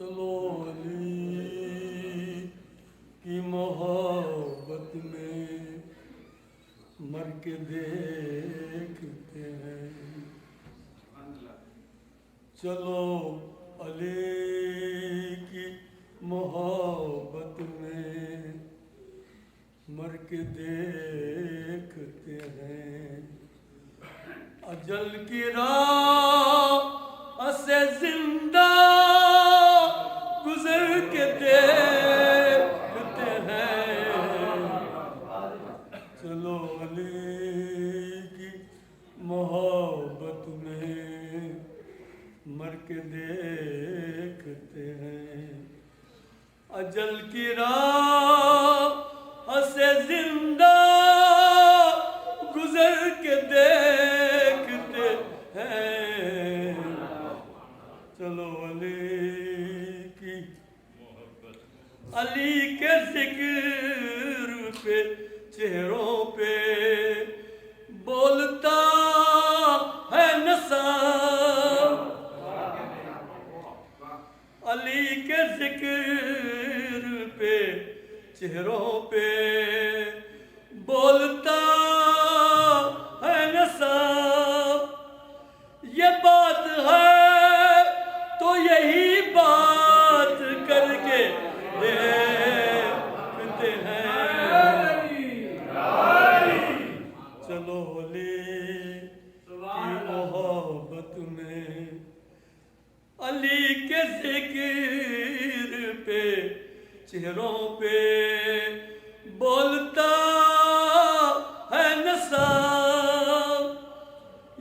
چلو علی کی محبت میں مر کے دیکھتے ہیں. چلو علی کی محبت میں مر کے دیکھتے ہیں. اجل کی راہ سے زندہ گزر کے دیکھتے ہیں. چلو علی کی محبت میں مر کے دیکھتے ہیں. اجل کی راہ سے زندہ گزر کے دیکھتے ہیں. چلو علی کی محبت, علی کے ذکر پہ چہروں پہ بولتا ہے نثار. علی کے ذکر پہ چہروں پہ بولتا ہے نثار. یہ بات ہے تو یہی بات کر کے دیکھتے ہیں. چلو علی کی محبت میں علی کے ذکر پہ چہروں پہ بولتا ہے نثار.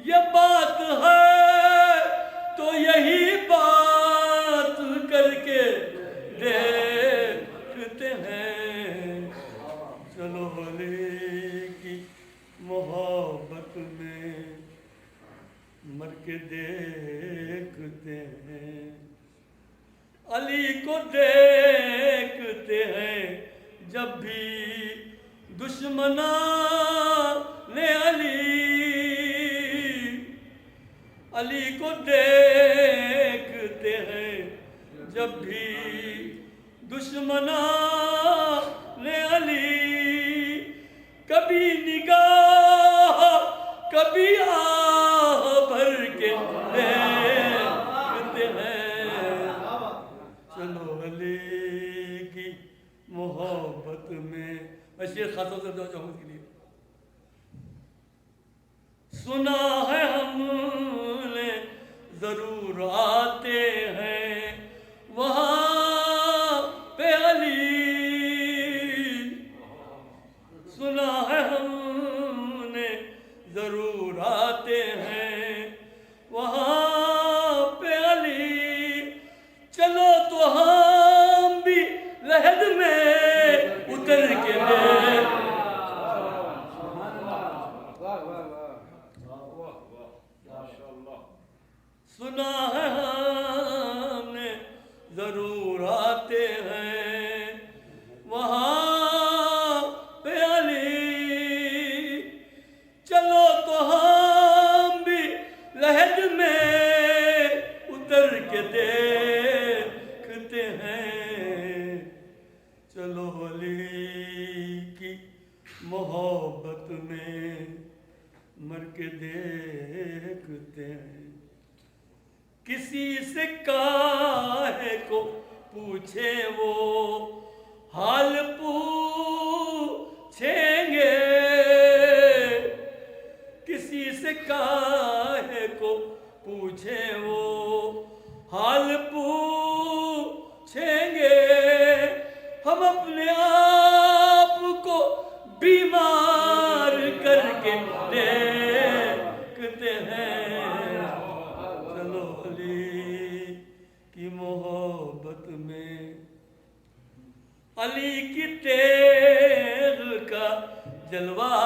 یہ بات ہے تو یہی بات کر کے دیکھتے ہیں. چلو علی کی محبت میں مر کے دیکھتے ہیں. علی کو دیکھتے ہیں جب بھی دشمنان علی. علی کو دیکھتے ہیں جب بھی دشمنان علی. کبھی نگاہ کبھی آہ بھر کے دیکھتے ہیں. چلو علی کی محبت میں میں شیخ خاصوں سے دعا چاہوں کے لیے. سنا ہے ہم نے ضرور آتے ہیں وہاں پہ علی. سنا ہے ہم نے ضرور آتے ہیں وہاں پہ علی. چلو تو ہم بھی لحد میں اتر کے سنا ہے ہم نے ضرور آتے ہیں وہاں پہ علی. چلو تو ہم بھی لحد میں اتر کے دیکھتے ہیں. چلو علی کی محبت میں مر کے دیکھتے ہیں. کسی سے کاہے کو پوچھے وہ حال پوچھیں گے. کسی سے کاہے کو پوچھے وہ حال پوچھیں گے. ہم اپنے آپ کو بیمار کر کے دیکھتے ہیں. چلو علی کی محبت میں علی کی تیغ کا جلوہ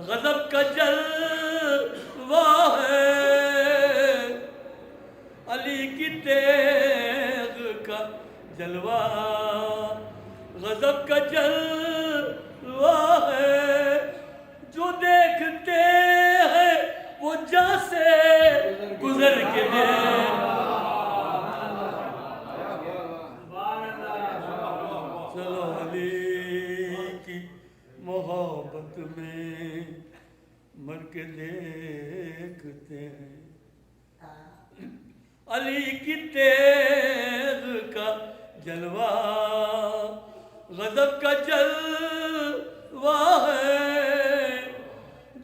غضب کا جلوہ ہے. علی کی تیغ کا جلوہ غضب کا جلوہ ہے. جو دیکھتے ہیں وہ جہاں سے گزر کے چلو علی کی محبت میں مر کے دیکھتے ہیں علی کی تیغ کا جلوہ غضب کا جلوہ ہے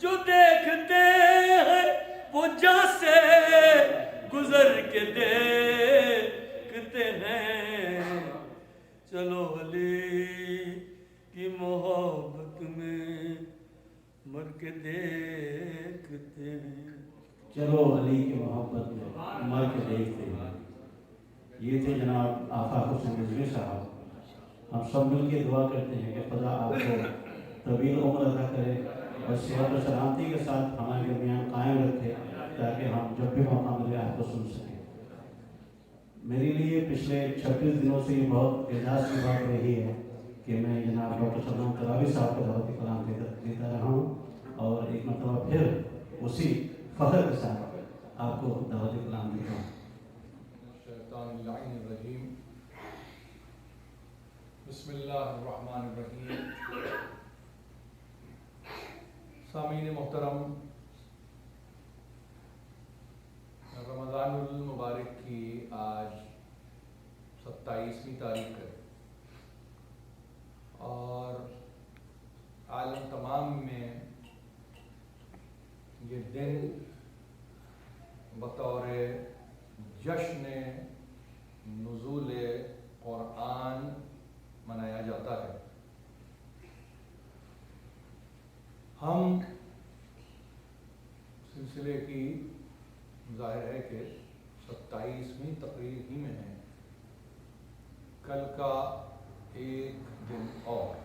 جو دیکھتے ہیں وہ جہاں سے گزر کے دیکھتے ہیں چلو علی کی محبت میں مر کے دیکھتے ہیں چلو علی کی محبت میں مر کے دیکھتے ہیں. یہ تھے جناب آقا حسین رضوی صاحب. ہم سب مل کے دعا کرتے ہیں کہ خدا آپ کو طویل عمر عطا کرے اور صحت و سلامتی کے ساتھ ہمارے درمیان قائم رکھے تاکہ ہم جب بھی موقع ملے آپ کو سن سکیں. میرے لیے پچھلے 26 دنوں سے یہ بہت اعزاز کی بات رہی ہے کہ میں جناب ڈاکٹر سلمان تراوی صاحب کو دعوت کلام دیتا رہا ہوں اور ایک مرتبہ پھر اسی فخر کے ساتھ آپ کو دعوت کلام دیتا ہوں. الشیطان اللعین الرجیم. بسم اللہ الرحمن الرحیم. سامعین محترم، رمضان المبارک کی آج 27ویں تاریخ ہے اور عالم تمام میں یہ دن بطور جشن نزول قرآن منایا جاتا ہے. ہم سلسلے کی ظاہر ہے کہ 27ویں تقریر ہی میں ہیں. کل کا ایک دن اور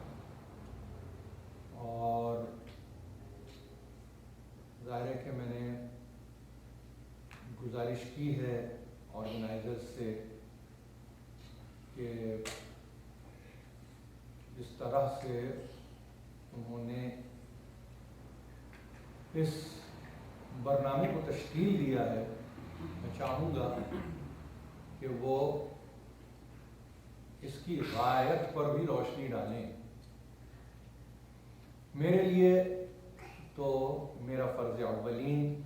ظاہر ہے کہ میں نے گزارش کی ہے آرگنائزر سے کہ جس طرح سے انہوں نے اس برنامے کو تشکیل دیا ہے، میں چاہوں گا کہ وہ اس کی غایت پر بھی روشنی ڈالیں. میرے لیے تو میرا فرض اولین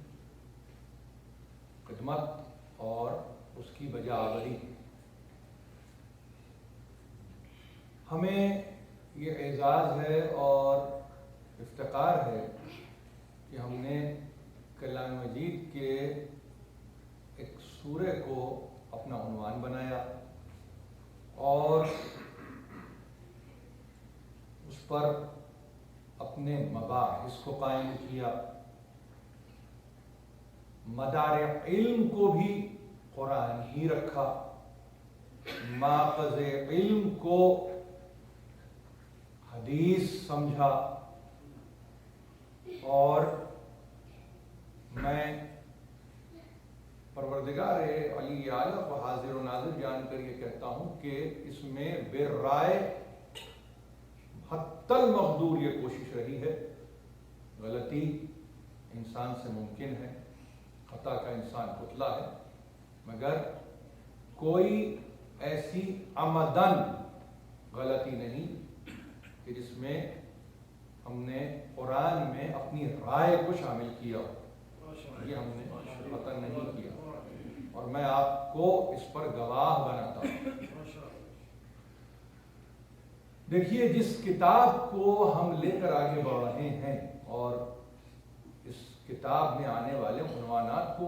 خدمت اور اس کی بجاوری. ہمیں یہ اعزاز ہے اور افتخار ہے کہ ہم نے کلام مجید کے ایک سورے کو اپنا عنوان بنایا اور اس پر اپنے مباحث کو قائم کیا. مدار علم کو بھی قرآن ہی رکھا، ماخذ علم کو حدیث سمجھا. اور میں پروردگار علی اعلیٰ کو حاضر و ناظر جان کر یہ کہتا ہوں کہ اس میں بے رائے حتی المقدور یہ کوشش رہی ہے. غلطی انسان سے ممکن ہے، خطا کا انسان پتلا ہے، مگر کوئی ایسی عمدن غلطی نہیں کہ جس میں ہم نے قرآن میں اپنی رائے کو شامل کیا ہو. یہ ہم نے قطعاً نہیں کیا اور میں آپ کو اس پر گواہ بناتا ہوں. دیکھیے، جس کتاب کو ہم لے کر آگے بڑھ رہے ہیں اور اس کتاب میں آنے والے عنوانات کو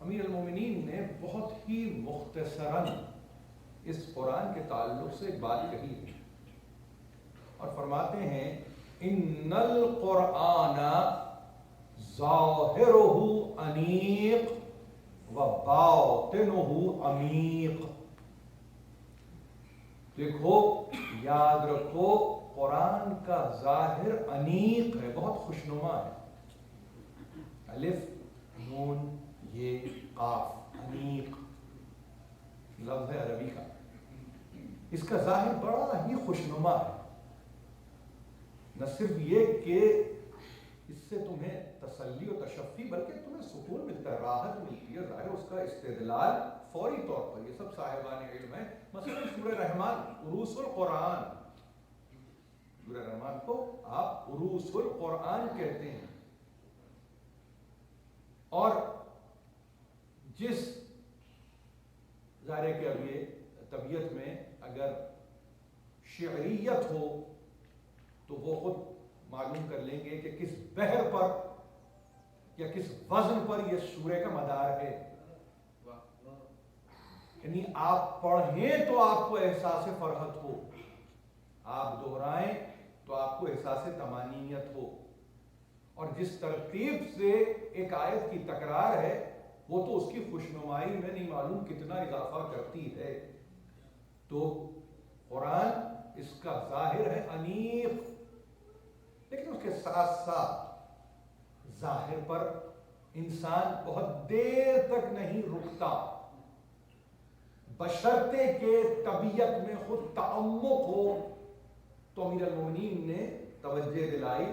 امیر المومنین نے بہت ہی مختصراً اس قرآن کے تعلق سے ایک بات کہی ہے اور فرماتے ہیں ان القرآن ظاہرہ انیق و باطنہ عمیق. دیکھو، یاد رکھو، قرآن کا ظاہر انیق ہے، بہت خوشنما ہے. الف نون یہ قاف، انیق لفظ ہے عربی کا. اس کا ظاہر بڑا ہی خوشنما ہے. نہ صرف یہ کہ اس سے تمہیں تسلی و تشفی بلکہ تمہیں سکون ملتا ہے، راحت ملتی ہے. ظاہر اس کا استدلال فوری طور پر یہ سب صاحبان علم ہے. مثلا سورہ رحمان، عروس القرآن، سورہ رحمان کو آپ عروس القرآن کہتے ہیں. اور جس ظاہر ہے کہ اب یہ طبیعت میں اگر شعریت ہو تو وہ خود معلوم کر لیں گے کہ کس بحر پر یا کس وزن پر یہ سورہ کا مدار ہے. یعنی آپ پڑھیں تو آپ کو احساس فرحت ہو، آپ دہرائیں تو آپ کو احساس طمانینت ہو، اور جس ترتیب سے ایک آیت کی تکرار ہے وہ تو اس کی خوشنمائی میں نہیں معلوم کتنا اضافہ کرتی ہے. تو قرآن اس کا ظاہر ہے انیق، لیکن اس کے ساتھ ساتھ ظاہر پر انسان بہت دیر تک نہیں رکتا، بشرطے کہ طبیعت میں خود تعمق ہو. تو امیر المومنین نے توجہ دلائی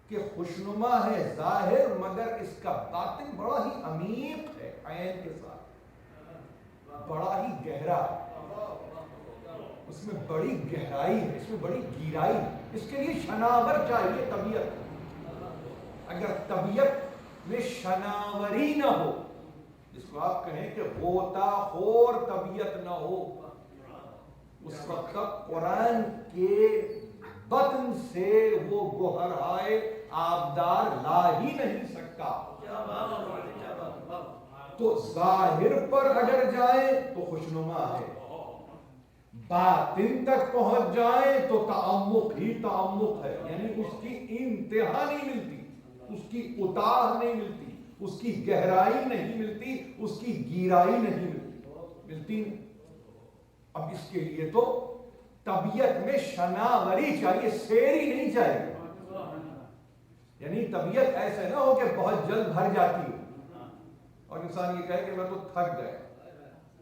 کہ خوشنما ہے ظاہر، مگر اس کا باطن بڑا ہی عمیق ہے، عین کے ساتھ بڑا ہی گہرا ہے، اس میں بڑی گہرائی ہے، اس میں بڑی گہرائی ہے. اس کے لیے شناور چاہیے طبیعت. اگر طبیعت میں شناوری نہ ہو، جس کو آپ کہیں کہ غوطہ خور طبیعت نہ ہو، اس وقت تک قرآن کے بطن سے وہ گوہرائے آبدار لا ہی نہیں سکتا. تو ظاہر پر اگر جائیں تو خوشنما ہے، باطن تک پہنچ جائیں تو تعمق ہی تعمق ہے. یعنی اس کی انتہا نہیں ملتی، اس کی اتار نہیں ملتی، اس کی گہرائی نہیں ملتی، اس کی گیرائی نہیں ملتی. اب اس کے لیے تو طبیعت میں شناوری چاہیے، سیری نہیں چاہیے. یعنی طبیعت ایسے نہ ہو کہ بہت جلد بھر جاتی ہے اور انسان یہ کہے کہ میں تو تھک گیا.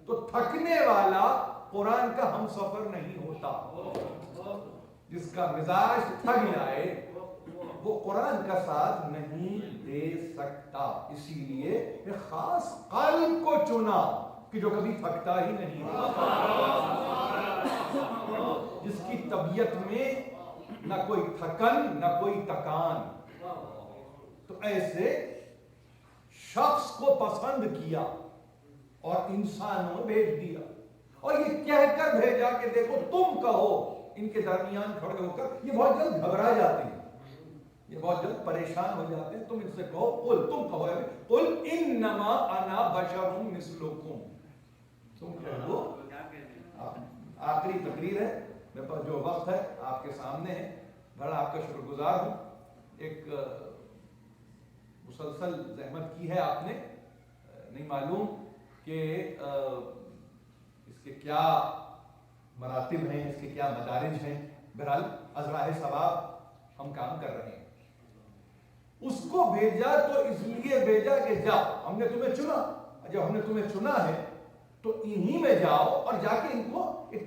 تو تھکنے والا قرآن کا ہم سفر نہیں ہوتا. جس کا مزاج تھک جائے وہ قرآن کا ساتھ نہیں دے سکتا. اسی لیے ایک خاص قلب کو چنا کہ جو کبھی تھکتا ہی نہیں، جس کی طبیعت میں نہ کوئی تھکن نہ کوئی تکان. تو ایسے شخص کو پسند کیا اور انسانوں بھیج دیا، اور یہ کہہ کر بھیجا کہ دیکھو تم کہو. ان کے درمیان کھڑے ہو کر یہ بہت جلد گھبرا جاتے ہیں، یہ بہت جلد پریشان ہو جاتے ہیں. تم ان سے کہو قل، تم کہو قل انما انا بشر مثلکم. تم کہہ دو. آخری تقریر ہے، میرے پاس جو وقت ہے آپ کے سامنے ہے. بڑا آپ کا شکر گزار ہوں. ایک مسلسل زحمت کی ہے آپ نے، نہیں معلوم کہ اس کے کیا مراتب ہیں، اس کے کیا مدارج ہیں. بہرحال از راہ ثواب ہم کام کر رہے ہیں. اس کو بھیجا تو اس لیے بھیجا کہ جا، ہم نے تمہیں چنا. جب ہم نے تمہیں چنا ہے تو انہی میں جاؤ اور جا کے ان کو ایک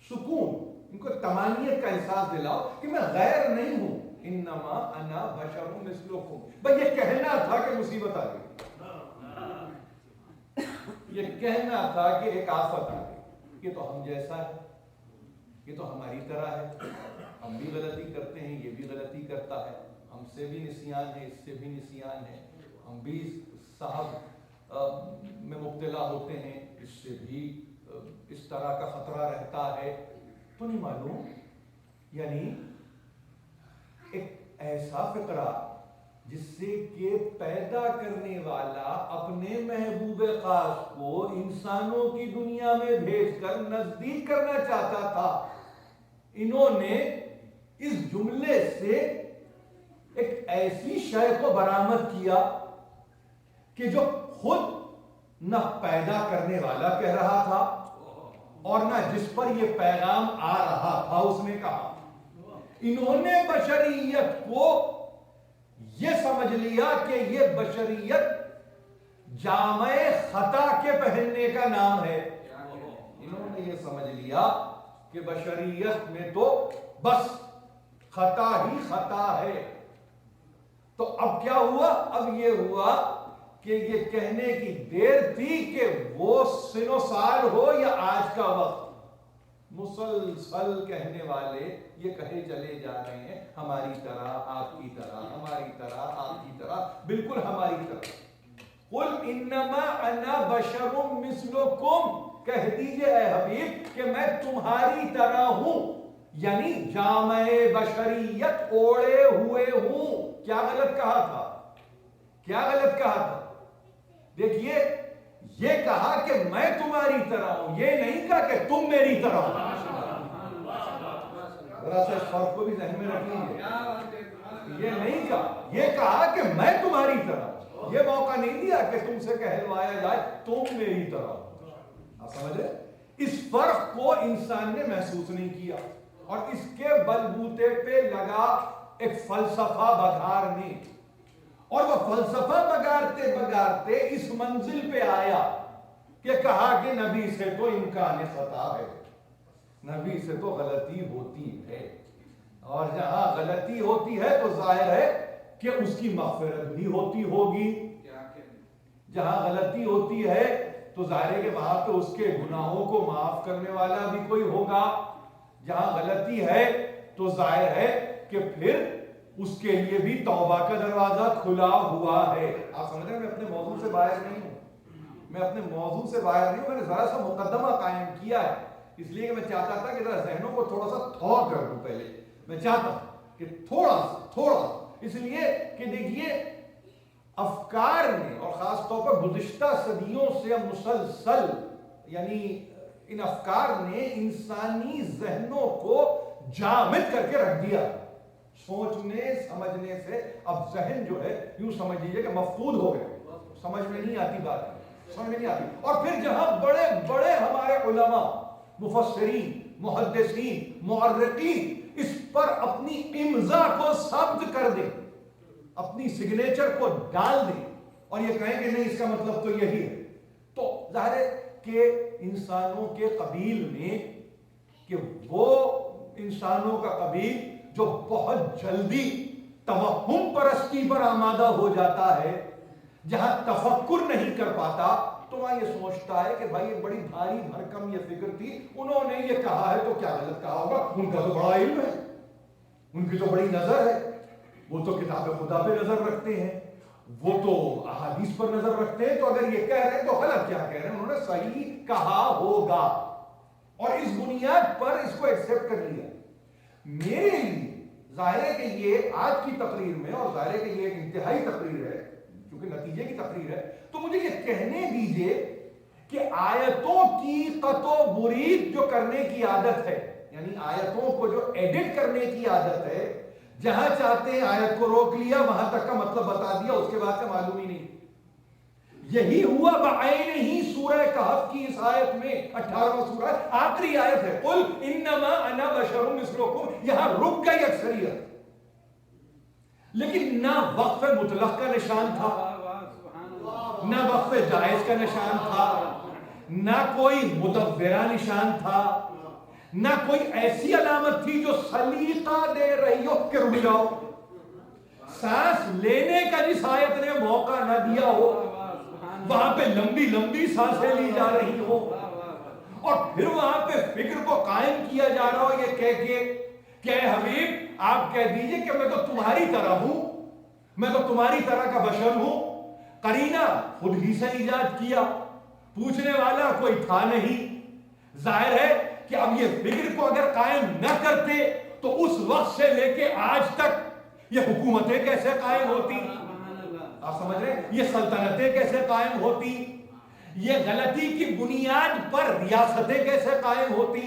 سکون، ان کو طمانینت کا احساس دلاؤ کہ میں غیر نہیں ہوں. انما انا بشر مثلکم. بس یہ کہنا تھا کہ مصیبت آ گئی، یہ کہنا تھا کہ ایک آفت آ گئی. یہ تو ہم جیسا ہے، یہ تو ہماری طرح ہے. ہم بھی غلطی کرتے ہیں، یہ بھی غلطی کرتا ہے. ہم سے بھی نسیان ہے، اس سے بھی نسیان ہے. ہم بھی صاحب میں مبتلا ہوتے ہیں، اس سے بھی اس طرح کا خطرہ رہتا ہے. تو نہیں معلوم، یعنی ایک ایسا فقرہ جس سے کہ پیدا کرنے والا اپنے محبوب خاص کو انسانوں کی دنیا میں بھیج کر نزدیک کرنا چاہتا تھا. انہوں نے اس جملے سے ایک ایسی شے کو برآمد کیا کہ جو خود نہ پیدا کرنے والا کہہ رہا تھا اور نہ جس پر یہ پیغام آ رہا تھا اس نے کہا. انہوں نے بشریت کو یہ سمجھ لیا کہ یہ بشریت جامع خطا کے پہننے کا نام ہے. انہوں نے یہ سمجھ لیا کہ بشریت میں تو بس خطا ہی خطا ہے. تو اب کیا ہوا؟ اب یہ ہوا کہ یہ کہنے کی دیر تھی کہ وہ سن و سال ہو یا آج کا وقت، مسلسل کہنے والے یہ کہے چلے جا رہے ہیں ہماری طرح آپ کی طرح، ہماری طرح آپ کی طرح، بالکل ہماری طرح۔ قل انما انا بشر مثلکم، کہہ دیجئے اے حبیب کہ میں تمہاری طرح ہوں، یعنی جامع بشریت اوڑے ہوئے ہوں۔ کیا غلط کہا تھا؟ کیا غلط کہا تھا؟ دیکھیے، یہ کہا کہ میں تمہاری طرح ہوں، یہ نہیں کہا کہ تم میری طرح ہو۔ ذرا سا اس فرق کو بھی ذہن میں رکھ لیجیے، یہ نہیں کہا، یہ کہا کہ میں تمہاری طرح ہوں، یہ موقع نہیں دیا کہ تم سے کہلوایا جائے تم میری طرح ہو۔ آپ سمجھ رہے؟ اس فرق کو انسان نے محسوس نہیں کیا، اور اس کے بلبوتے پہ لگا ایک فلسفہ بگارنے، اور وہ فلسفہ بگارتے بگارتے اس منزل پہ آیا کہ کہا کہ نبی سے تو امکان خطا ہے، نبی سے تو غلطی ہوتی ہے، اور جہاں غلطی ہوتی ہے تو ظاہر ہے کہ اس کی مغفرت بھی ہوتی ہوگی، جہاں غلطی ہوتی ہے تو ظاہر ہے کہ وہاں پہ اس کے گناہوں کو معاف کرنے والا بھی کوئی ہوگا، جہاں غلطی ہے تو ظاہر ہے کہ پھر اس کے لیے بھی توبہ کا دروازہ کھلا ہوا ہے۔ آپ سمجھ رہے ہیں میں اپنے موضوع سے باہر نہیں ہوں، میں اپنے موضوع سے باہر نہیں ہوں، میں نے ذرا سا مقدمہ قائم کیا ہے، اس لیے کہ میں چاہتا تھا کہ ذرا ذہنوں کو تھوڑا سا تھوڑا کر دوں، پہلے میں چاہتا ہوں کہ تھوڑا سا، اس لیے کہ دیکھیے افکار نے، اور خاص طور پر گزشتہ صدیوں سے مسلسل، یعنی ان افکار نے انسانی ذہنوں کو جامد کر کے رکھ دیا، سوچنے سمجھنے سے اب ذہن جو ہے یوں سمجھ لیجئے کہ مفقود ہو گئے، سمجھ میں نہیں آتی بات، سمجھ میں نہیں آتی۔ اور پھر جہاں بڑے بڑے ہمارے علماء، مفسرین، محدثین، مؤرخین اس پر اپنی امضا کو ثبت کر دیں، اپنی سگنیچر کو ڈال دیں اور یہ کہیں کہ نہیں اس کا مطلب تو یہی ہے، تو ظاہر ہے کہ انسانوں کے قبیل میں، کہ وہ انسانوں کا قبیل جو بہت جلدی توہم پرستی پر آمادہ ہو جاتا ہے، جہاں تفکر نہیں کر پاتا، تو وہاں یہ سوچتا ہے کہ بھائی یہ بڑی بھاری بھرکم یہ فکر تھی، انہوں نے یہ کہا ہے تو کیا غلط کہا ہوگا، ان کا تو بڑا علم ہے، ان کی تو بڑی نظر ہے، وہ تو کتاب خدا پہ نظر رکھتے ہیں، وہ تو احادیث پر نظر رکھتے ہیں، تو اگر یہ کہہ رہے ہیں تو غلط کیا کہہ رہے ہیں، انہوں نے صحیح کہا ہوگا، اور اس بنیاد پر اس کو ایکسپٹ کر لیا۔ میرے لیے ظاہر ہے کہ یہ آج کی تقریر میں، اور ظاہر ہے کہ یہ ایک انتہائی تقریر ہے کیونکہ نتیجے کی تقریر ہے، تو مجھے یہ کہنے دیجئے کہ آیتوں کی قط و برید جو کرنے کی عادت ہے، یعنی آیتوں کو جو ایڈٹ کرنے کی عادت ہے، جہاں چاہتے ہیں آیت کو روک لیا، وہاں تک کا مطلب بتا دیا، اس کے بعد کا معلوم ہی نہیں، یہی ہوا بعین ہی سورہ کہف کی اس آیت میں، 18واں سورہ آخری آیت ہے، قل انما انا بشر مثلکم، یہاں رک گئی اکثریت، لیکن نہ وقف مطلق کا نشان تھا، نہ وقف جائز کا نشان تھا، نہ کوئی مدبرہ نشان تھا، نہ کوئی ایسی علامت تھی جو سلیقہ دے رہی ہو کہ رک جاؤ، سانس لینے کا جس آیت نے موقع نہ دیا ہو، وہاں پہ لمبی لمبی سانسیں لی جا رہی ہو، اور پھر وہاں پہ فکر کو قائم کیا جا رہا ہو یہ کہہ کے کہ اے حبیب آپ کہہ دیجئے کہ میں تو تمہاری طرح ہوں، میں تو تمہاری طرح کا بشر ہوں، قرینہ خود ہی سے ایجاد کیا، پوچھنے والا کوئی تھا نہیں، ظاہر ہے کہ اب یہ فکر کو اگر قائم نہ کرتے تو اس وقت سے لے کے آج تک یہ حکومتیں کیسے قائم ہوتی، آپ سمجھ رہے ہیں، یہ سلطنتیں کیسے قائم ہوتی، یہ غلطی کی بنیاد پر ریاستیں کیسے قائم ہوتی۔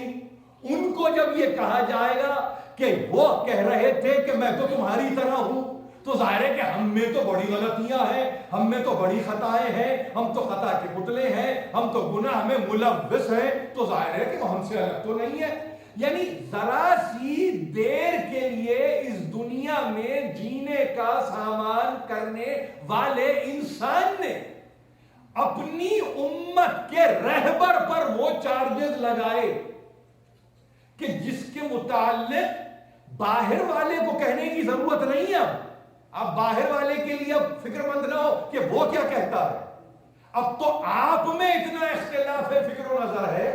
ان کو جب یہ کہا جائے گا کہ وہ کہہ رہے تھے کہ میں تو تمہاری طرح ہوں، تو ظاہر ہے کہ ہم میں تو بڑی غلطیاں ہیں، ہم میں تو بڑی خطائیں ہیں، ہم تو خطا کے پتلے ہیں، ہم تو گناہ میں ملوث ہیں، تو ظاہر ہے کہ وہ ہم سے الگ تو نہیں ہے۔ یعنی ذرا سی دیر کے لیے اس دنیا میں جینے کا سامان کرنے والے انسان نے اپنی امت کے رہبر پر وہ چارجز لگائے کہ جس کے متعلق باہر والے کو کہنے کی ضرورت نہیں ہے، اب باہر والے کے لیے اب فکر مند نہ ہو کہ وہ کیا کہتا ہے، اب تو آپ میں اتنا اختلاف ہے فکر و نظر ہے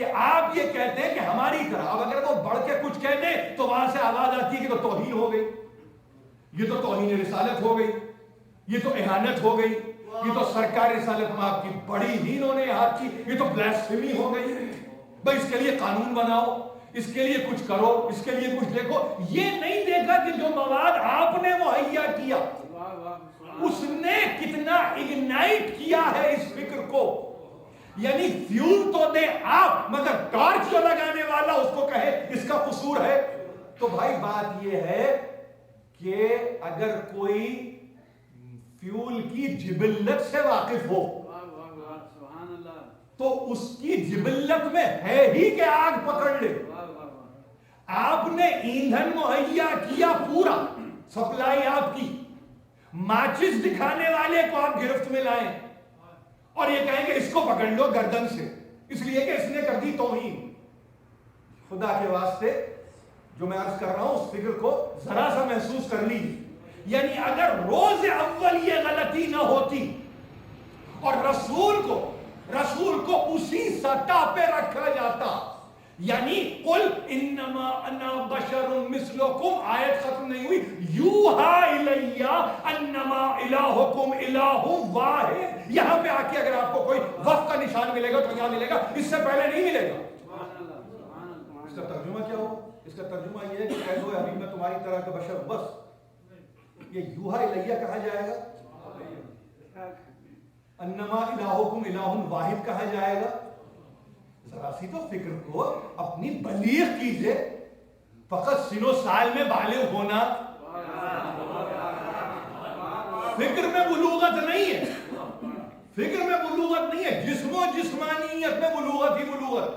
کہ آپ یہ کہتے ہیں کہ ہماری طرح. اب اگر وہ بڑھ کے کچھ کہہ دیں تو وہاں سے آواز آتی ہے کہ تو توہین ہو گئی, یہ تو توہین رسالت ہو گئی, یہ تو اہانت ہو گئی, یہ تو سرکار رسالت میں آپ کی بڑی ہی انہوں نے ہاتھ کی, یہ تو بلاسفیمی ہو گئی. بھائی اس کے لیے قانون بناؤ, اس کے لیے کچھ کرو, اس کے لیے کچھ دیکھو. یہ نہیں دیکھا کہ جو مواد آپ نے مہیا کیا اس نے کتنا اگنائٹ کیا ہے اس فکر کو. یعنی فیول تو دے آپ, مگر ٹارچ جو لگانے والا اس کو کہے اس کا قصور ہے. تو بھائی بات یہ ہے کہ اگر کوئی فیول کی جبلت سے واقف ہو تو اس کی جبلت میں ہے ہی کہ آگ پکڑ لے. آپ نے ایندھن مہیا کیا, پورا سپلائی آپ کی, ماچس دکھانے والے کو آپ گرفت میں لائیں اور یہ کہیں کہ اس کو پکڑ لو گردن سے, اس لیے کہ اس نے کر دی توہین. خدا کے واسطے جو میں عرض کر رہا ہوں اس فکر کو ذرا سا محسوس کر لیجیے. یعنی اگر روز اول یہ غلطی نہ ہوتی اور رسول کو اسی سطح پہ رکھا جاتا, یعنی قل انما انا بشر مثلکم, آیت ختم نہیں ہوئی, یوحا الی انما الہکم الہ واحد. یہاں پہ آ کے اگر آپ کو کوئی وقت کا نشان ملے گا تو یہاں ملے گا, اس سے پہلے نہیں ملے گا. اس کا ترجمہ کیا ہو؟ اس کا ترجمہ یہ ہے کہ کہہ دو ابھی میں تمہاری طرح کا بشر, بس. یہ یوحا الیہ کہا جائے گا, انما الہکم الہ واحد کہا جائے گا. ذرا سی تو فکر کو اپنی بلیغ کیجئے. فقط سنو سال میں بالغ ہونا فکر میں بلوغت نہیں ہے, فکر میں بلوغت نہیں ہے, جسم و جسمانیت میں بلوغت ہی بلوغت.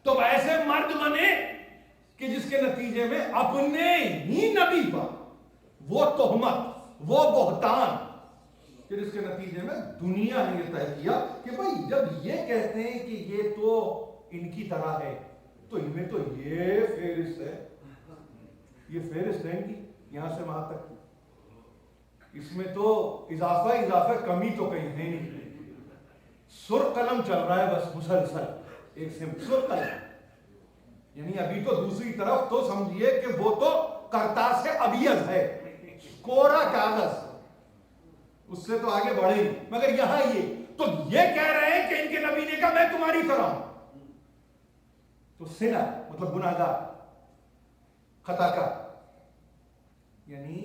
تو ایسے مرد بنے کہ جس کے نتیجے میں اپنے ہی نبی پر وہ تہمت, وہ بہتان, کہ جس کے نتیجے میں دنیا نے یہ طے کیا کہ بھئی جب یہ کہتے ہیں کہ یہ تو ان کی طرح ہے تو ان میں تو یہ فہرست ہے, یہ فہرست ہے ان کی یہاں سے وہاں تک, اس میں تو اضافہ کمی تو کہیں ہے نہیں. سر قلم چل رہا ہے بس مسلسل, ایک سر قلم. یعنی ابھی تو دوسری طرف تو سمجھیے کہ وہ تو کرتاس سے ابیض ہے, کوڑا کاغذ, اس سے تو آگے بڑھے ہی. مگر یہاں یہ تو یہ کہہ رہے ہیں کہ ان کے نبی نے کہا میں تمہاری طرح ہوں. تو سنا مطلب گناہگار, خطا کار. یعنی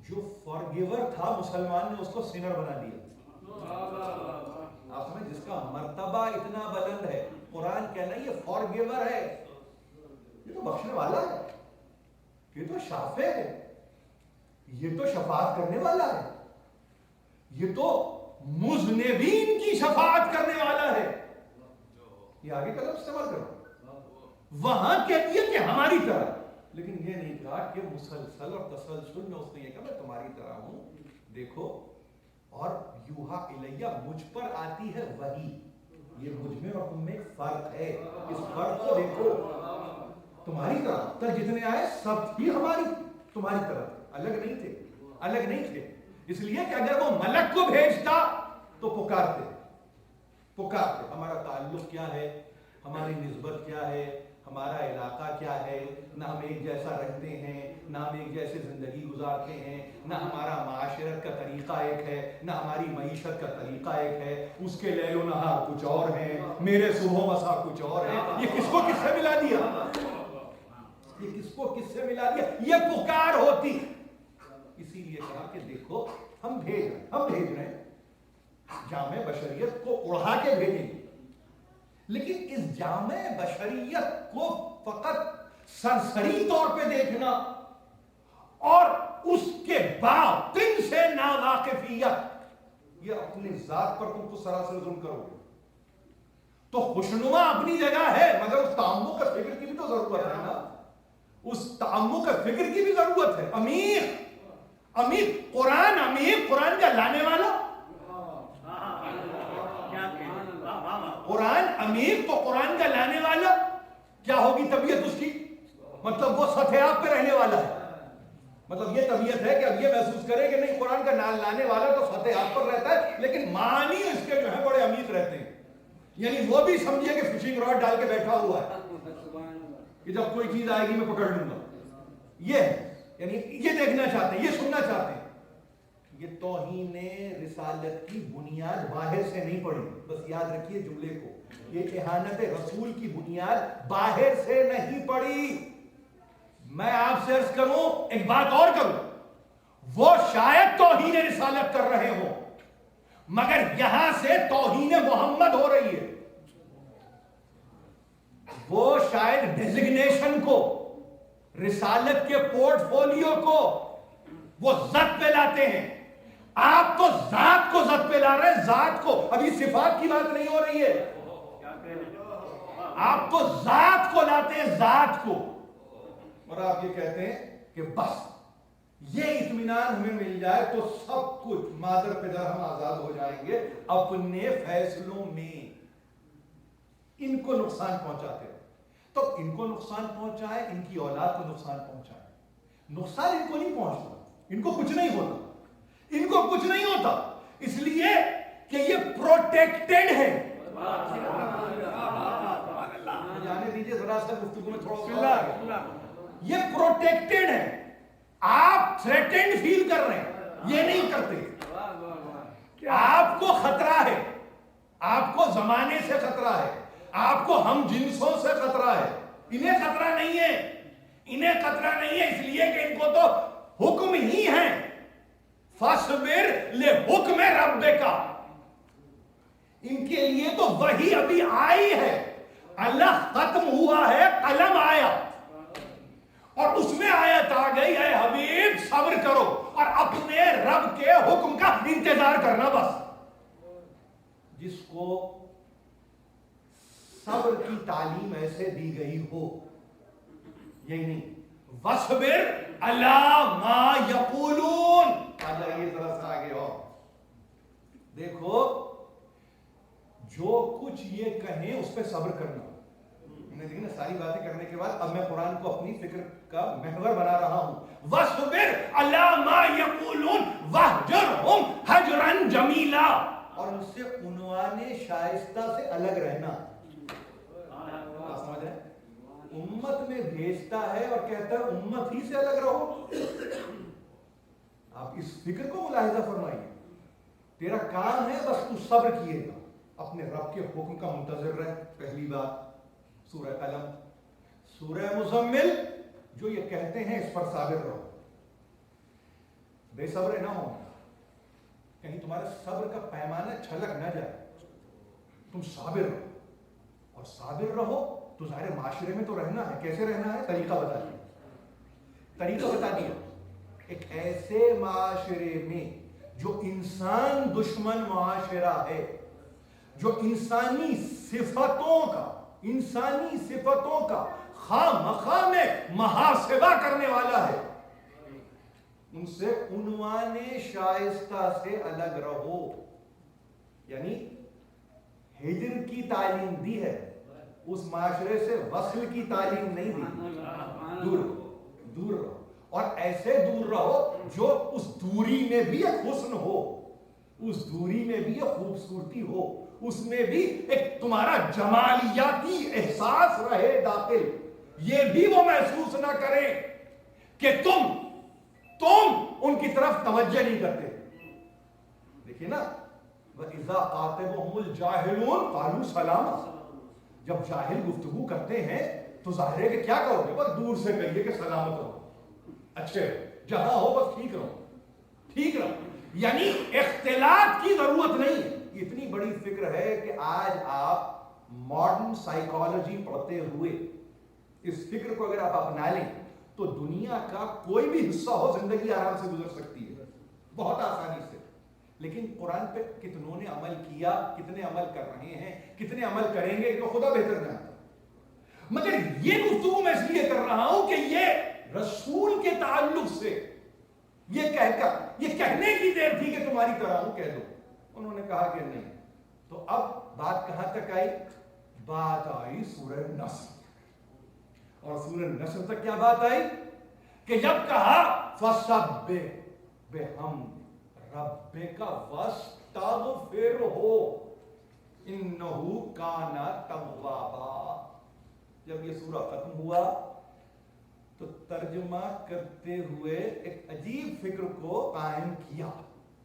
جو فارگیور تھا مسلمان نے اس کو سنر بنا دیا. آپ سمجھ, جس کا مرتبہ اتنا بلند ہے, قرآن کہنا یہ فارگیور ہے, یہ تو بخشنے والا ہے, یہ تو شافع ہے, یہ تو شفاعت کرنے والا ہے, یہ تو مذنبین کی شفاعت کرنے والا ہے. یہ آگے کا لفظ استعمال کرو. وہاں کہہ دیا کہ ہماری طرح, لیکن یہ نہیں کہا کہ مسلسل اور تسلسل میں اس نے یہ کہا میں تمہاری طرح ہوں. دیکھو, اور یوحا الیہ مجھ پر آتی ہے وحی, یہ مجھ میں اور تم میں ایک فرق ہے, اس فرق کو دیکھو. تمہاری طرح تک جتنے آئے سب ہی ہماری تمہاری طرح, الگ نہیں تھے, الگ نہیں تھے. اس لیے کہ اگر وہ ملک کو بھیجتا تو پکارتے, ہمارا تعلق کیا ہے, ہماری نسبت کیا ہے, ہمارا علاقہ کیا ہے, نہ ہم ایک جیسا رہتے ہیں, نہ ہم ایک جیسے زندگی گزارتے ہیں, نہ ہمارا معاشرت کا طریقہ ایک ہے, نہ ہماری معیشت کا طریقہ ایک ہے. اس کے لیل و نہار کچھ اور ہیں, میرے صبح و مسا کچھ اور ہیں. یہ کس کو کس سے ملا دیا, یہ کس کو کس سے ملا دیا, یہ پکار ہوتی. اسی لیے کہا کہ دیکھو ہم بھیج رہے ہیں, جامع بشریت کو اڑا کے بھیجیں گے, لیکن اس جامع بشریت کو فقط سرسری طور پہ دیکھنا اور اس کے باطن سے ناواقفیت, یہ اپنی ذات پر تم کو سراسر ظلم کرو گے. تو خوشنما اپنی جگہ ہے, مگر اس تعمق کا فکر کی بھی تو ضرورت ہے نا, اس تعمق کا فکر کی بھی ضرورت ہے. امیر قرآن کا لانے والا, قرآن امیر تو قرآن کا لانے والا, کیا ہوگی طبیعت اس کی, مطلب وہ سطح آپ پہ رہنے والا ہے. مطلب یہ طبیعت ہے کہ اب یہ محسوس کرے کہ نہیں قرآن کا لانے والا تو سطح آپ پر رہتا ہے, لیکن معنی اس کے جو ہے بڑے عمیق رہتے ہیں. یعنی وہ بھی سمجھے کہ فشنگ راڈ ڈال کے بیٹھا ہوا ہے کہ جب کوئی چیز آئے گی میں پکڑ لوں گا. یہ ہے، یعنی یہ دیکھنا چاہتے ہیں، یہ سننا چاہتے ہیں. یہ توہین رسالت کی بنیاد باہر سے نہیں پڑی، بس یاد رکھیے جملے کو، یہ اہانت رسول کی بنیاد باہر سے نہیں پڑی. میں آپ سے عرض کروں، ایک بات اور کروں، وہ شاید توہین رسالت کر رہے ہوں مگر یہاں سے توہین محمد ہو رہی ہے. وہ شاید ڈیزگنیشن کو، رسالت کے پورٹ فولیو کو وہ ذات پہ لاتے ہیں. آپ تو ذات کو ذات پہ لا رہے ہیں، ذات کو. ابھی صفات کی بات نہیں ہو رہی ہے، آپ تو ذات کو لاتے ہیں، ذات کو. اور آپ یہ کہتے ہیں کہ بس یہ اطمینان ہمیں مل جائے تو سب کچھ مادر پدر ہم آزاد ہو جائیں گے اپنے فیصلوں میں. ان کو نقصان پہنچاتے ہیں تو ان کو نقصان پہنچائے، ان کی اولاد کو نقصان پہنچائے. نقصان ان کو نہیں پہنچتا، ان کو کچھ نہیں ہوتا، ان کو کچھ نہیں ہوتا، اس لیے کہ یہ پروٹیکٹڈ ہے. جانے دیجیے ذرا سا گفتگو میں تھوڑا، یہ پروٹیکٹڈ ہے. آپ تھریٹنڈ فیل کر رہے ہیں، یہ نہیں کرتے. آپ کو خطرہ ہے، آپ کو زمانے سے خطرہ ہے، آپ کو ہم جنسوں سے خطرہ ہے. انہیں خطرہ نہیں ہے، انہیں خطرہ نہیں ہے، اس لیے کہ ان کو تو حکم ہی ہے فاصبر لحکم ربک. ان کے لیے تو وہی ابھی آئی ہے، اللہ ختم ہوا ہے، قلم آیا اور اس میں آیت آ گئی ہے حبیب صبر کرو اور اپنے رب کے حکم کا انتظار کرنا. بس جس کو صبر کی تعلیم ایسے دی گئی ہو، یہی نہیں، وَاصْبِرْ عَلَىٰ مَا يَقُولُونَ. آجائیے ذرا سا آگے اور دیکھو، جو کچھ یہ کہیں اس پہ صبر کرنا. دیکھیں نا ساری باتیں کرنے کے بعد اب میں قرآن کو اپنی فکر کا محور بنا رہا ہوں. وَاصْبِرْ عَلَىٰ مَا يَقُولُونَ وَاهْجُرْهُمْ هَجْرًا جَمِيلًا. اور ان سے عنوان شائستہ سے الگ رہنا. سمجھ رہے ہیں؟ امت میں بھیجتا ہے اور کہتا ہے امت ہی سے الگ رہو. آپ اس فکر کو ملاحظہ فرمائیے. تیرا کام ہے بس تو صبر کیے گا، اپنے رب کے حکم کا منتظر رہ. پہلی بات سورہ قلم. سورہ مزمل جو یہ کہتے ہیں اس پر صابر رہو، بے صبر نہ ہو، کہیں تمہارے صبر کا پیمانہ چھلک نہ جائے. تم صابر رہو، اور صابر رہو تو ظاہر معاشرے میں تو رہنا ہے. کیسے رہنا ہے؟ طریقہ بتا دیا، طریقہ بتا دیا. ایک ایسے معاشرے میں جو انسان دشمن معاشرہ ہے، جو انسانی صفتوں کا خواہ مخواہ میں محاسبہ کرنے والا ہے، ان سے عنوان شائستہ سے الگ رہو. یعنی ہجر کی تعلیم دی ہے، اس معاشرے سے وصل کی تعلیم نہیں دی. دور رہو، اور ایسے دور رہو جو اس دوری میں بھی ایک حسن ہو، اس دوری میں بھی ایک خوبصورتی ہو، اس میں بھی ایک تمہارا جمالیاتی احساس رہے داخل. یہ بھی وہ محسوس نہ کریں کہ تم ان کی طرف توجہ نہیں کرتے. دیکھیے نا، وَإِذَا قَاتَبَهُمُ الْجَاهِلُونَ قَالُوا سَلَامًا. جب جاہل گفتگو کرتے ہیں تو ظاہر ہے کہ کیا کہو گے؟ بس دور سے کہیے کہ سلامت رہو، اچھے جہاں ہو بس ٹھیک رہو. یعنی اختلاط کی ضرورت نہیں ہے. اتنی بڑی فکر ہے کہ آج آپ ماڈرن سائیکالوجی پڑھتے ہوئے اس فکر کو اگر آپ اپنا لیں تو دنیا کا کوئی بھی حصہ ہو زندگی آرام سے گزر سکتی ہے، بہت آسانی سے. لیکن قرآن پہ کتنوں نے عمل کیا، کتنے عمل کر رہے ہیں، کتنے عمل کریں گے تو خدا بہتر جانتا. مگر یہ گفتگو میں اس لیے کر رہا ہوں کہ یہ رسول کے تعلق سے یہ کہنے کی دیر تھی کہ تمہاری طرح ہوں، کہہ دو. انہوں نے کہا کہ نہیں. تو اب بات کہاں تک آئی؟ بات آئی سورہ نصر. اور سورہ نصر تک کیا بات آئی کہ جب کہا فَسَبِّحْ بِحَمْدِ رَبِّكَ وَاسْتَغْفِرْهُ. انہو کانا توابا. جب یہ سورہ ختم ہوا تو ترجمہ کرتے ہوئے ایک عجیب فکر کو قائم کیا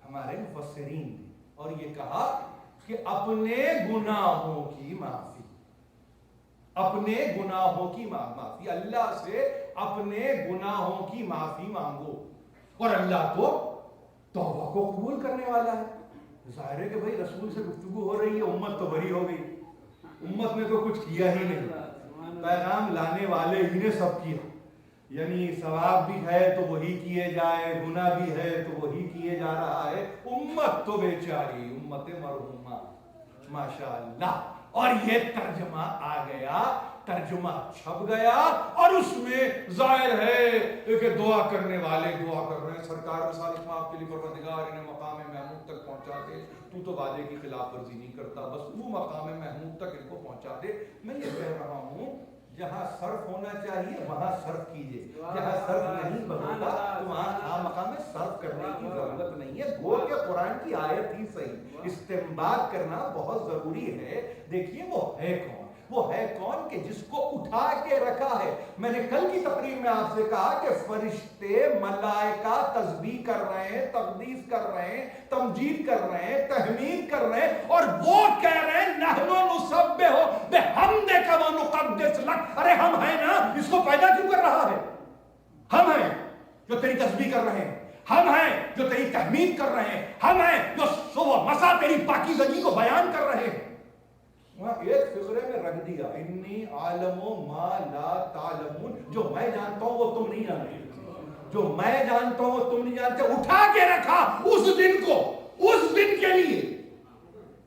ہمارے مفسرین نے، اور یہ کہا کہ اپنے گناہوں کی معافی، اپنے گناہوں کی معافی، اللہ سے اپنے گناہوں کی معافی مانگو، اور اللہ تو توبہ کو قبول کرنے والا ہے. ظاہر ہے کہ بھائی رسول سے گفتگو ہو رہی ہے، امت تو بری ہو گئی، امت نے تو کچھ کیا ہی نہیں، پیغام لانے والے ہی نے سب کیا، یعنی ثواب بھی ہے تو وہی کیے جائے، گناہ بھی ہے تو وہی کیے جا رہا ہے، امت تو بیچاری، امت مرحومہ ماشاءاللہ. اور یہ ترجمہ آ گیا، ترجمہ چھپ گیا، اور اس میں ظاہر ہے کہ دعا کرنے والے دعا کر رہے ہیں، سرکار رسالت اسلام آپ کے لیے پروردگار انہیں مقام محمود تک پہنچا دے، تو وعدے کی خلاف ورزی نہیں کرتا، بس وہ مقام محمود تک ان کو پہنچا دے. میں یہ کہہ رہا ہوں جہاں صرف ہونا چاہیے وہاں صرف کیجئے، جہاں صرف نہیں ہوگا تو وہاں خام مقام میں صرف کرنے کی ضرورت نہیں ہے. گو کہ قرآن کی آیت ہی صحیح، استنباط کرنا بہت ضروری ہے. دیکھیے وہ ہے کون؟ وہ ہے کون کہ جس کو اٹھا کے رکھا ہے. میں نے کل کی تقریر میں آپ سے کہا کہ فرشتے ملائکہ تسبیح کر رہے ہیں، تقدیس کر رہے ہیں، تمجید کر رہے ہیں، تحمید کر رہے ہیں، اور وہ کہہ رہے ہیں نحن نسبح بحمدک و نقدس لک. ارے ہم ہیں نا، اس کو پیدا کیوں کر رہا ہے؟ ہم ہیں جو تیری تسبیح کر رہے ہیں، ہم ہیں جو تیری تحمید کر رہے ہیں، ہم ہیں جو صبح مسا تیری پاکیزگی کو بیان کر رہے ہیں. وہاں ایک فقرے میں رکھ دیا انی عالم ما لا تعلمون، جو میں جانتا ہوں وہ تم نہیں جانتے، جو میں جانتا ہوں وہ تم نہیں جانتے. اٹھا کے رکھا اس دن کو، اس دن کے لیے،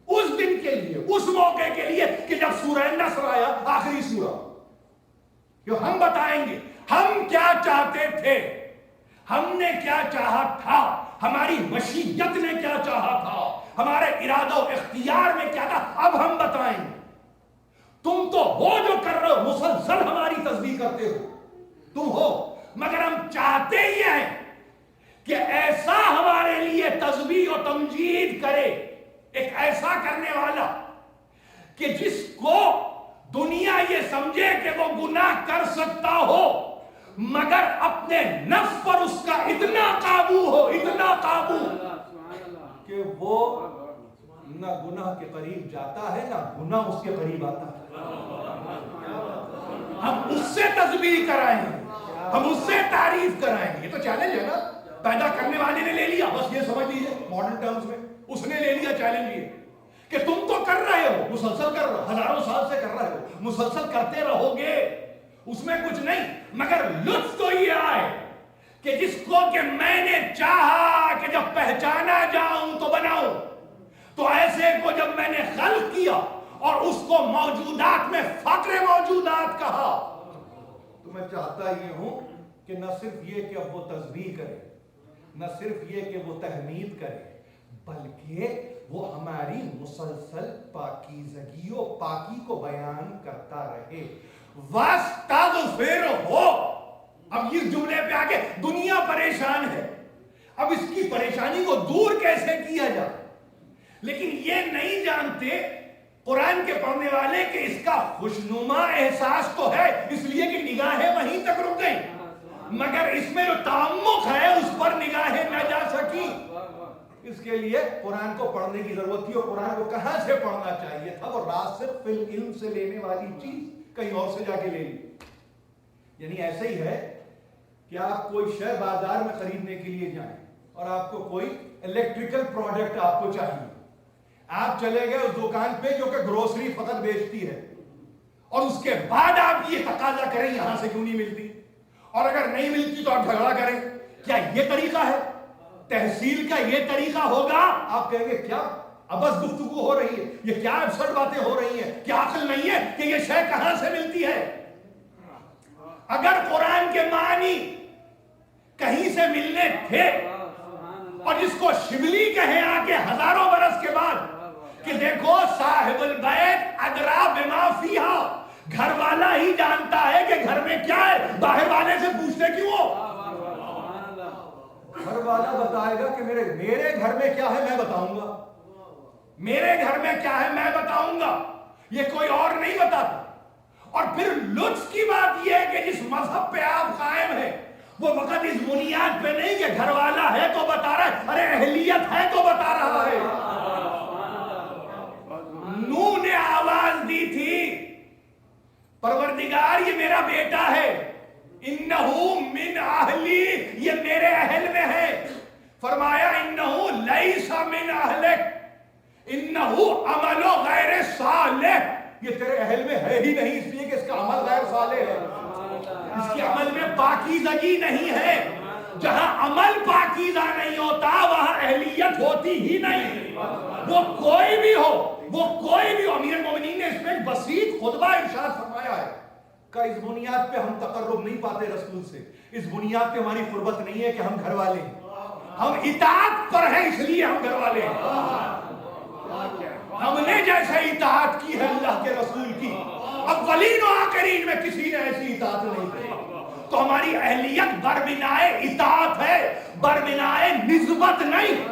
اس دن کے لیے، اس موقع کے لیے کہ جب سورہ نصر آیا، آخری سورہ، جو ہم بتائیں گے ہم کیا چاہتے تھے، ہم نے کیا چاہا تھا، ہماری مشیت نے کیا چاہا تھا، ہمارے ارادہ و اختیار میں کیا تھا، اب ہم بتائیں گے. تم تو ہو جو کر رہے ہو، مسلسل ہماری تسبیح کرتے ہو، تم ہو، مگر ہم چاہتے ہی ہیں کہ ایسا ہمارے لیے تسبیح و تمجید کرے، ایک ایسا کرنے والا کہ جس کو دنیا یہ سمجھے کہ وہ گناہ کر سکتا ہو، مگر اپنے نفس پر اس کا اتنا قابو ہو، اتنا قابو کہ وہ نہ گناہ کے قریب جاتا ہے، نہ گناہ اس کے قریب آتا ہے. ہم اس سے تسبیح کرائیں گے، ہم اس سے تعریف کرائیں گے. یہ تو چیلنج ہے نا، پیدا کرنے والے نے لے لیا، بس یہ سمجھ لیجیے ماڈرن ٹرمز میں، اس نے لے لیا چیلنج یہ کہ تم تو کر رہے ہو، مسلسل کر رہے ہو، ہزاروں سال سے کر رہے ہو، مسلسل کرتے رہو گے، اس میں کچھ نہیں، مگر لطف تو یہ آئے کہ جس کو کہ میں نے چاہا کہ جب پہچانا جاؤں تو بناؤں، تو ایسے کو جب میں نے خلق کیا اور اس کو موجودات میں فقر موجودات کہا، تو میں چاہتا یہ ہوں کہ نہ صرف یہ کہ اب وہ تسبیح کرے، نہ صرف یہ کہ وہ تحمید کرے، بلکہ وہ ہماری مسلسل پاکیزگی و پاکی کو بیان کرتا رہے. وَاسْتَغْفِرْهُ. اب اس جملے پہ آگے دنیا پریشان ہے، اب اس کی پریشانی کو دور کیسے کیا جائے، لیکن یہ نہیں جانتے قرآن کے پڑھنے والے کہ اس کا خوشنما احساس تو ہے، اس لیے کہ نگاہیں وہیں تک رک گئی، مگر اس میں جو تعمق ہے اس پر نگاہیں نہ جا سکی. اس کے لیے قرآن کو پڑھنے کی ضرورت تھی، اور قرآن کو کہاں سے پڑھنا چاہیے تھا؟ وہ راز صرف علم سے لینے والی چیز کہیں اور سے جا کے لے لی. یعنی ایسے ہی ہے کہ آپ کوئی شے بازار میں خریدنے کے لیے جائیں اور آپ کو کوئی الیکٹریکل پروڈکٹ آپ کو چاہیے، آپ چلے گئے اس دکان پہ جو کہ گروسری فقط بیچتی ہے، اور اس کے بعد آپ یہ تقاضا کریں یہاں سے کیوں نہیں ملتی، اور اگر نہیں ملتی تو آپ جھگڑا کریں. کیا یہ طریقہ ہے تحصیل کا؟ یہ طریقہ ہوگا؟ آپ کہیں گے کیا ابس گفتگو ہو رہی ہے، یہ کیا ابسرڈ باتیں ہو رہی ہیں، کیا عقل نہیں ہے کہ یہ شے کہاں سے ملتی ہے؟ اگر قرآن کے معنی کہیں سے ملنے تھے، اور جس کو شبلی کہیں آ کے ہزاروں برس کے بعد کہ دیکھو صاحب البیت ادرا بما فیہا، گھر والا ہی جانتا ہے کہ گھر میں کیا ہے، باہر والے سے پوچھتے کیوں ہو؟ گھر والا بتائے گا کہ میرے گھر میں کیا ہے، میں بتاؤں گا، میرے گھر میں کیا ہے میں بتاؤں گا، یہ کوئی اور نہیں بتاتا۔ اور پھر لطف کی بات یہ ہے کہ جس مذہب پہ آپ قائم ہیں وہ وقت اس بنیاد پہ نہیں کہ گھر والا ہے تو بتا رہا ہے، ارے اہلیت ہے تو بتا رہا ہے۔ نوح نے آواز دی تھی، پروردگار یہ میرا بیٹا ہے، انہو من اہلی، یہ میرے اہل میں ہے۔ فرمایا انہو لیس من اہلک، انہو عمل غیر صالح، یہ تیرے اہل میں ہے ہی نہیں، اس لیے کہ اس کا عمل غیر صالح ہے، اس کے عمل میں پاکیزگی نہیں ہے۔ جہاں عمل پاکیزہ نہیں ہوتا وہاں اہلیت ہوتی ہی نہیں، وہ کوئی بھی ہو، وہ کوئی بھی ہو۔ امیر المومنین نے اس میں ایک بسیط خطبہ ارشاد فرمایا ہے کہ اس بنیاد پہ ہم تقرب نہیں پاتے رسول سے، اس بنیاد پہ ہماری قربت نہیں ہے کہ ہم گھر والے ہیں، ہم اطاعت پر ہیں اس لیے ہم گھر والے ہیں۔ ہم نے جیسے اطاعت کی ہے اللہ کے رسول کی، اولین و آخرین میں کسی نے ایسی اطاعت نہیں کی، تو ہماری اہلیت بربنائے اطاعت ہے، بربنائے نسبت نہیں۔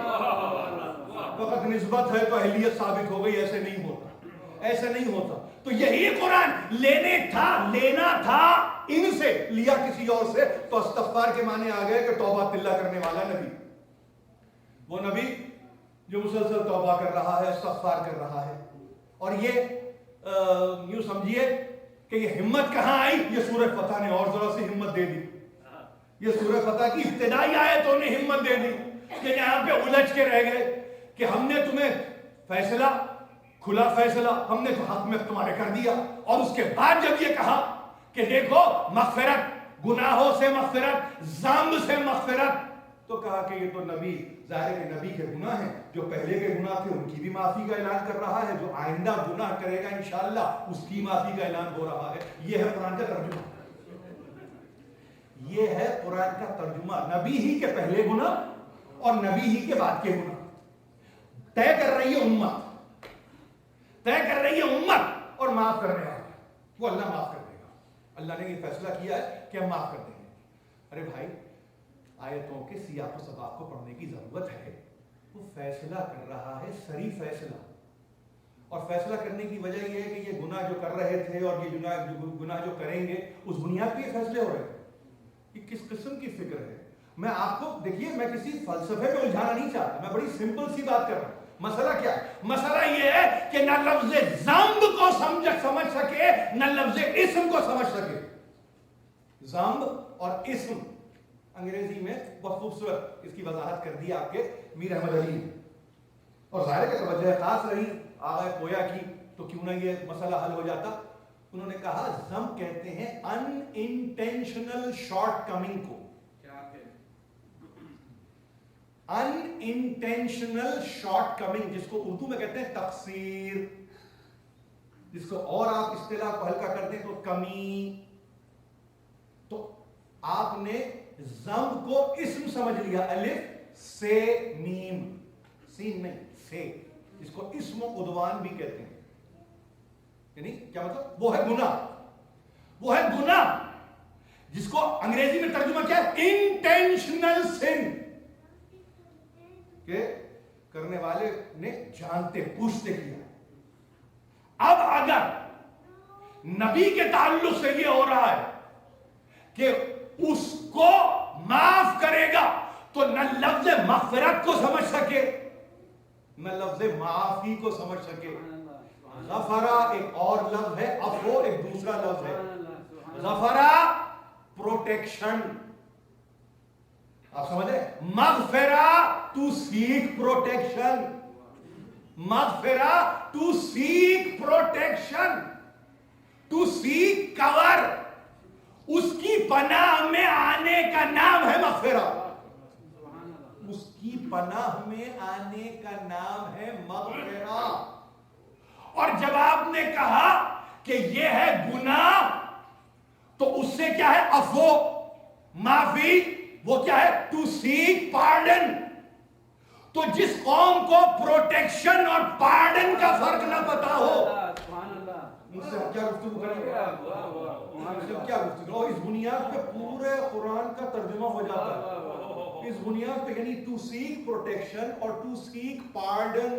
فقط نسبت ہے تو اہلیت ثابت ہو گئی، ایسے نہیں ہوتا، ایسے نہیں ہوتا۔ تو یہی قرآن لینا تھا ان سے، لیا کسی اور سے تو استغفار کے معنی آ گئے کہ توبہ تلہ کرنے والا نبی، وہ نبی جو مسلسل توبہ کر رہا ہے، استغفار کر رہا ہے۔ اور یہ یوں سمجھیے کہ یہ ہمت کہاں آئی، یہ سورہ فتح نے اور ذرا سی ہمت دے دی، یہ سورہ فتح کی ابتدائی آیتوں نے ہمت دے دی کہ یہاں پہ الجھ کے رہ گئے کہ ہم نے تمہیں فیصلہ، کھلا فیصلہ ہم نے تو حق میں تمہارے کر دیا، اور اس کے بعد جب یہ کہا کہ دیکھو مغفرت، گناہوں سے مغفرت، ذنب سے مغفرت، تو کہا کہ یہ تو نبی، ظاہر ہے نبی کے گناہ ہیں، جو پہلے کے گناہ تھے ان کی بھی معافی کا اعلان کر رہا ہے، جو آئندہ گناہ کرے گا انشاءاللہ اس کی معافی کا اعلان ہو رہا ہے۔ یہ ہے قرآن کا ترجمہ، یہ ہے قرآن کا ترجمہ، نبی ہی کے پہلے گناہ اور نبی ہی کے بعد کے گناہ طے کر رہی ہے امت، طے کر رہی ہے امت، اور معاف کرنے والا وہ اللہ معاف کر دے گا۔ اللہ نے یہ فیصلہ کیا ہے کہ ہم معاف کر دیں گے۔ ارے بھائی، آیتوں کے سیاق و سباق کو پڑھنے کی ضرورت ہے، وہ فیصلہ کر رہا ہے، صریح فیصلہ، اور فیصلہ کرنے کی وجہ یہ ہے کہ یہ گناہ جو کر رہے تھے اور یہ گناہ جو کریں گے اس بنیاد پہ یہ فیصلے ہو رہے ہیں۔ یہ کس قسم کی فکر ہے؟ میں آپ کو دیکھیے، میں کسی فلسفے میں الجھانا نہیں چاہتا، میں بڑی سمپل سی بات کر رہا ہوں۔ مسئلہ کیا ہے؟ مسئلہ یہ ہے کہ نہ لفظ ذنب کو سمجھ سکے، نہ لفظ اسم کو سمجھ سکے۔ ذنب اور اسم انگریزی میں بہت خوبصورت اس کی وضاحت کر دی آپ کے میر احمد علی نے، اور ظاہر ہے کہ توجہ خاص رہی آغا پویا کی تو کیوں نہ یہ مسئلہ حل ہو جاتا۔ انہوں نے کہا ذنب کہتے ہیں ان انٹینشنل شارٹ کمنگ کو، ان انٹینشنل شارٹ کمنگ، جس کو اردو میں کہتے ہیں تقصیر، جس کو اور آپ اصطلاح کو ہلکا کر دیں تو کمی۔ تو آپ نے ذنب کو اسم سمجھ لیا، الف سے میم، سین نہیں سے، جس کو اسم و عدوان بھی کہتے ہیں، یعنی کیا مطلب؟ وہ ہے گناہ، وہ ہے گناہ جس کو انگریزی میں ترجمہ کیا ہے؟ انٹینشنل سن، کہ کرنے والے نے جانتے پوچھتے کیا۔ اب اگر نبی کے تعلق سے یہ ہو رہا ہے کہ اس کو معاف کرے گا تو نہ لفظ مغفرت کو سمجھ سکے نہ لفظ معافی کو سمجھ سکے۔ غفرہ ایک اور لفظ ہے، عفو ایک دوسرا لفظ ہے۔ غفرہ پروٹیکشن، آپ سمجھے؟ مغفرہ ٹو سیک پروٹیکشن، مغفرہ to seek protection, to seek cover, اس کی پناہ میں آنے کا نام ہے مغفرہ، اس کی پناہ میں آنے کا نام ہے مغفرہ۔ اور جب آپ نے کہا کہ یہ ہے گناہ تو اس سے کیا ہے؟ عفو، معافی، وہ کیا ہے؟ To seek pardon. تو جس قوم کو پروٹیکشن اور پارڈن کا فرق نہ پتا ہو، ان سے کیا گفتگو کریں گے؟ کیا گفتگو؟ اس بنیاد پہ پورے قرآن کا ترجمہ ہو جاتا ہے، اس بنیاد پہ، یعنی ٹو سیک پروٹیکشن اور ٹو سیک پارڈن۔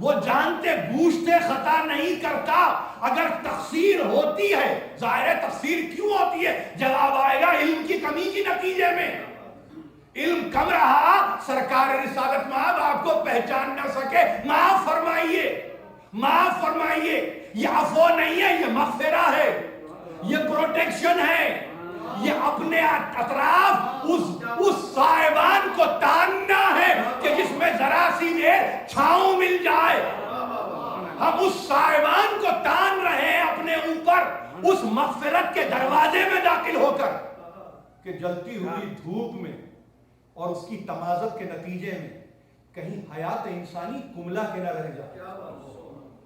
وہ جانتے بوجھتے خطا نہیں کرتا. اگر تقصیر ہوتی ہے، ظاہر ہے تقصیر کیوں ہوتی ہے، جواب آئے گا علم کی کمی کی نتیجے میں. علم کم رہا، سرکار رسالت مآب آپ کو پہچان نہ سکے. معاف فرمائیے، معاف فرمائیے. یہ عفو نہیں ہے، یہ مغفرہ ہے، یہ پروٹیکشن ہے. یہ اپنے اطراف اس سائبان کو تاننا ہے کہ جس میں ذرا سی دیر چھاؤں مل جائے. ہم اس سائبان کو تان رہے ہیں اپنے اوپر، اس مغفرت کے دروازے میں داخل ہو کر کہ جلتی ہوئی دھوپ میں اور اس کی تمازت کے نتیجے میں کہیں حیات انسانی کملا کے نہ رہ جائے،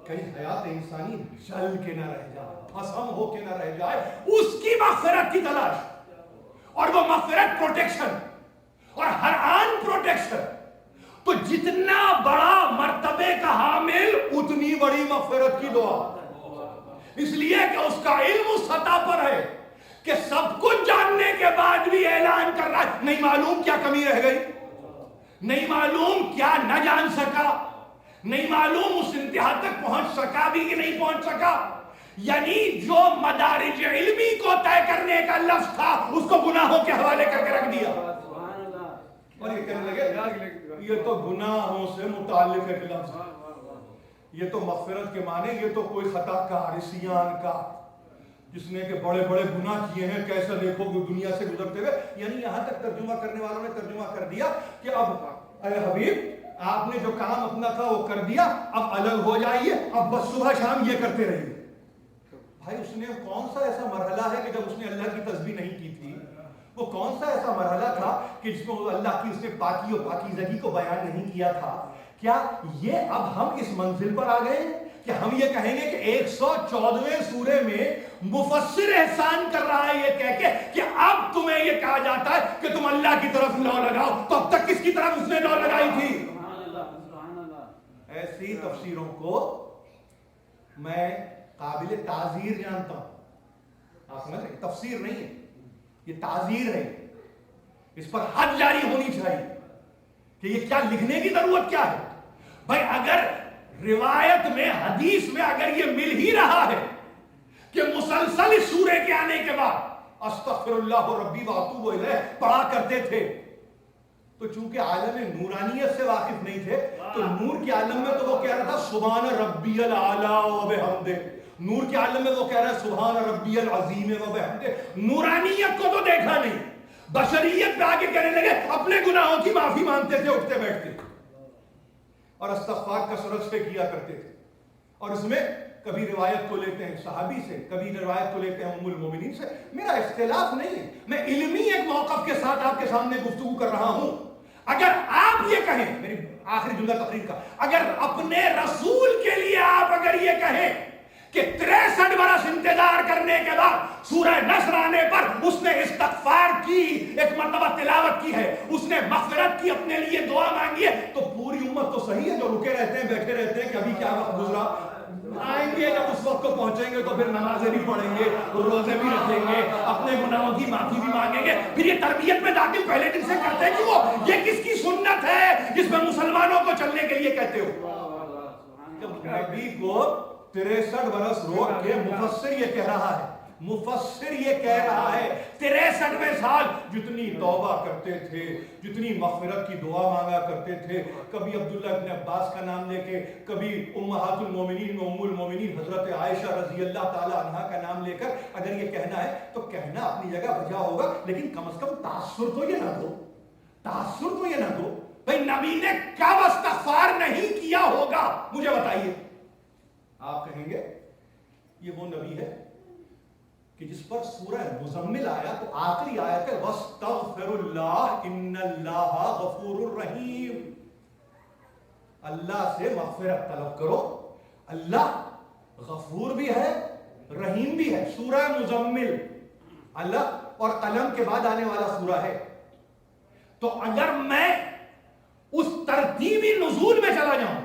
کہیں حیات انسانی جل کے نہ رہ جائے، بھسم ہو کے نہ رہ جائے. اس کی مغفرت کی تلاش، اور وہ مغفرت پروٹیکشن، اور ہر آن پروٹیکشن. تو جتنا بڑا مرتبے کا حامل اتنی بڑی مغفرت کی دعا. اس لیے کہ اس کا علم اس سطح پر ہے کہ سب کچھ جاننے کے بعد بھی اعلان کر رہا ہے. نہیں معلوم کیا کمی رہ گئی، نہیں معلوم کیا نہ جان سکا، نہیں معلوم اس انتہا تک پہنچ سکا بھی کہ نہیں پہنچ سکا. یعنی جو مدارج علمی کو طے کرنے کا لفظ تھا اس کو گناہوں کے حوالے کر کے رکھ دیا. اور یہ کہنے لگے یہ تو گناہوں سے متعلق ہے لفظ، یہ تو مغفرت کے معنی، یہ تو کوئی خطا کار عصیان کا جس نے کہ بڑے بڑے گناہ کیے ہیں کیسا دیکھو دنیا سے گزرتے ہوئے. یعنی یہاں تک ترجمہ کرنے والوں نے ترجمہ کر دیا کہ اب اے حبیب آپ نے جو کام اپنا تھا وہ کر دیا، اب الگ ہو جائیے، اب بس صبح شام یہ کرتے رہیے. بھائی اس نے کون سا ایسا مرحلہ ہے کہ جب اس نے اللہ کی تسبیح نہیں کی تھی؟ وہ کون سا ایسا مرحلہ تھا کہ جس میں اللہ کی اس نے پاکی و پاکیزگی کو بیان نہیں کیا تھا؟ کیا یہ اب ہم اس منزل پر آ گئے کہ ہم یہ کہیں گے کہ 114ویں سورے میں مفسر احسان کر رہا ہے یہ کہہ کے کہ اب تمہیں یہ کہا جاتا ہے کہ تم اللہ کی طرف لو لگاؤ، تو اب تک کس کی طرف اس نے لو لگائی تھی؟ ایسی تفسیروں کو میں قابل تعزیر جانتا ہوں. آپ سمجھ رہے؟ تفسیر نہیں ہے، یہ تعزیر ہے. اس پر حد جاری ہونی چاہیے کہ یہ کیا لکھنے کی ضرورت کیا ہے. بھائی اگر روایت میں حدیث میں اگر یہ مل ہی رہا ہے کہ مسلسل اس سورے کے آنے کے بعد استغفر اللہ ربی واتوب الیہ پڑھا کرتے تھے، تو چونکہ عالم نورانیت سے واقف نہیں تھے تو نور کے عالم میں تو وہ کہہ رہا تھا سبحان ربی الاعلی و بحمدہ، نور کے عالم میں وہ کہہ رہا ہے سبحان ربی العظیم و بحمدہ. نورانیت کو تو دیکھا نہیں، بشریت پہ آگے کہنے لگے، اپنے گناہوں کی معافی مانگتے تھے اٹھتے بیٹھتے اور استغفار کثرت سے کیا کرتے تھے. اور اس میں کبھی روایت کو لیتے ہیں صحابی سے، کبھی روایت کو لیتے ہیں ام المومنین سے. میرا اختلاف نہیں ہے، میں علمی ایک موقف کے ساتھ آپ کے سامنے گفتگو کر رہا ہوں. اگر آپ یہ کہیں، میری آخری جملہ تقریر کا، اگر اپنے رسول کے لیے آپ اگر یہ کہیں کہ 63 برس انتظار کرنے کے بعد سورہ نصر آنے پر اس نے استغفار کی، ایک مرتبہ تلاوت کی ہے، اس نے مغفرت کی، اپنے لیے دعا مانگی ہے، تو پوری امت تو صحیح ہے جو رکے رہتے ہیں بیٹھے رہتے ہیں کہ ابھی کیا وقت گزرا. آئیں گے جب اس وقت کو پہنچیں گے تو پھر نمازیں بھی پڑھیں گے، روزے بھی رکھیں گے، اپنے گناہوں کی معافی بھی مانگیں گے. پھر یہ تربیت میں داخل پہلے دن سے کرتے ہیں کہ وہ یہ کس کی سنت ہے جس میں مسلمانوں کو چلنے کے لیے کہتے ہو؟ جب نبی کو 63 برس روک کے مفسر یہ کہہ رہا ہے، مفسر یہ کہہ رہا ہے 63ویں سال جتنی توبہ کرتے تھے، جتنی مغفرت کی دعا مانگا کرتے تھے، کبھی عبداللہ ابن عباس کا نام لے کے، کبھی امہات المومنین میں ام المومنین حضرت عائشہ رضی اللہ تعالی عنہا کا نام لے کر اگر یہ کہنا ہے تو کہنا اپنی جگہ بجا ہوگا، لیکن کم از کم تاثر تو یہ نہ دو، تاثر تو یہ نہ دو. بھئی نبی نے کب استغفار نہیں کیا ہوگا مجھے بتائیے. آپ کہیں گے یہ وہ نبی ہے کہ جس پر سورہ مزمل آیا تو آخری آیت ہے وَاسْتَغْفِرُ اللَّهِ إِنَّ اللَّهَ غَفُورٌ رَحِيمٌ. اللہ سے مغفرت طلب کرو، اللہ غفور بھی ہے رحیم بھی ہے. سورہ مزمل اللہ اور قلم کے بعد آنے والا سورہ ہے. تو اگر میں اس ترتیبی نزول میں چلا جاؤں